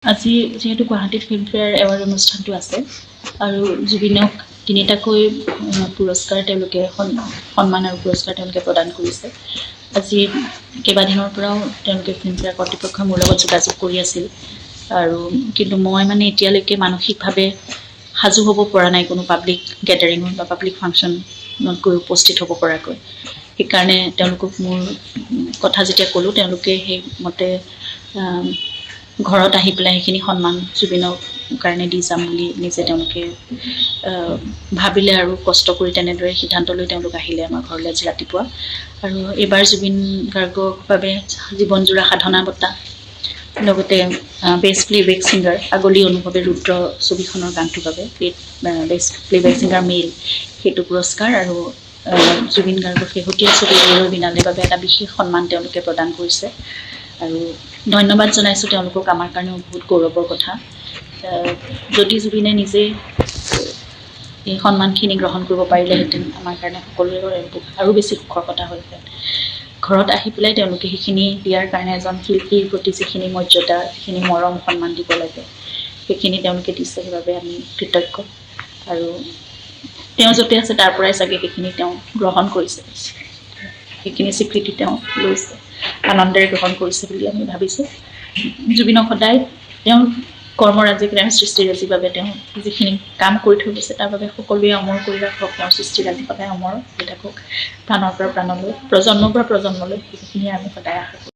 আজি যেহেতু গুৱাহাটীত ফিল্মফেয়াৰ এৱাৰ্ড অনুষ্ঠানটো আছে আৰু জুবিনক তিনিটাকৈ পুৰস্কাৰ তেওঁলোকে সন্মান আৰু পুৰস্কাৰ তেওঁলোকে প্ৰদান কৰিছে। আজি কেইবাদিনৰ পৰাও তেওঁলোকে ফিল্মফেয়াৰ কৰ্তৃপক্ষই মোৰ লগত যোগাযোগ কৰি আছিল আৰু কিন্তু মই মানে এতিয়ালৈকে মানসিকভাৱে সাজু হ'ব পৰা নাই কোনো পাব্লিক গেডাৰিঙত বা পাব্লিক ফাংচনত গৈ উপস্থিত হ'ব পৰাকৈ। সেইকাৰণে তেওঁলোকক মোৰ কথা যেতিয়া ক'লোঁ তেওঁলোকে সেইমতে ঘৰত আহি পেলাই সেইখিনি সন্মান জুবিনৰ কাৰণে দি যাম বুলি নিজে তেওঁলোকে ভাবিলে আৰু কষ্ট কৰি তেনেদৰে সিদ্ধান্ত লৈ তেওঁলোক আহিলে আমাৰ ঘৰলৈ আজি ৰাতিপুৱা। আৰু এইবাৰ জুবিন গাৰ্গৰ বাবে জীৱনজোৰা সাধনা বঁটা, লগতে বেষ্ট প্লেবেক ছিংগাৰ আগলি অনুভৱে ৰুদ্ৰ ছবিখনৰ গানটোৰ বাবে বেষ্ট প্লেবেক ছিংগাৰ মেল সেইটো পুৰস্কাৰ আৰু জুবিন গাৰ্গৰ শেহতীয়া ছবি ৰৈ বিনালেৰ বাবে এটা বিশেষ সন্মান তেওঁলোকে প্ৰদান কৰিছে। আৰু ধন্যবাদ জনাইছোঁ তেওঁলোকক, আমাৰ কাৰণেও বহুত গৌৰৱৰ কথা। যদি জুবিনে নিজেই এই সন্মানখিনি গ্ৰহণ কৰিব পাৰিলেহেঁতেন আমাৰ কাৰণে সকলোৰে আৰু বেছি সুখৰ কথা হ'লহেঁতেন। ঘৰত আহি পেলাই তেওঁলোকে সেইখিনি দিয়াৰ কাৰণে এজন শিল্পীৰ প্ৰতি যিখিনি মৰ্যাদা, যিখিনি মৰম সন্মান দিব লাগে সেইখিনি তেওঁলোকে দিছে, সেইবাবে আমি কৃতজ্ঞ। আৰু তেওঁ য'তে আছে তাৰ পৰাই চাগে সেইখিনি তেওঁ গ্ৰহণ কৰিছে, সেইখিনি স্বীকৃতি তেওঁ লৈছে, আনন্দেৰে গ্ৰহণ কৰিছে বুলি আমি ভাবিছোঁ। জুবিনক সদায় তেওঁৰ কৰ্মৰাজিক সৃষ্টিৰাজিৰ বাবে তেওঁ যিখিনি কাম কৰি থৈ গৈছে তাৰ বাবে সকলোৱে অমৰ কৰি ৰাখক, তেওঁৰ সৃষ্টিৰাজি সদায় অমৰ হৈ থাকক প্ৰাণৰ পৰা প্ৰাণলৈ, প্ৰজন্মৰ পৰা প্ৰজন্মলৈ, সেইখিনিয়ে আমি সদায় আশা কৰোঁ।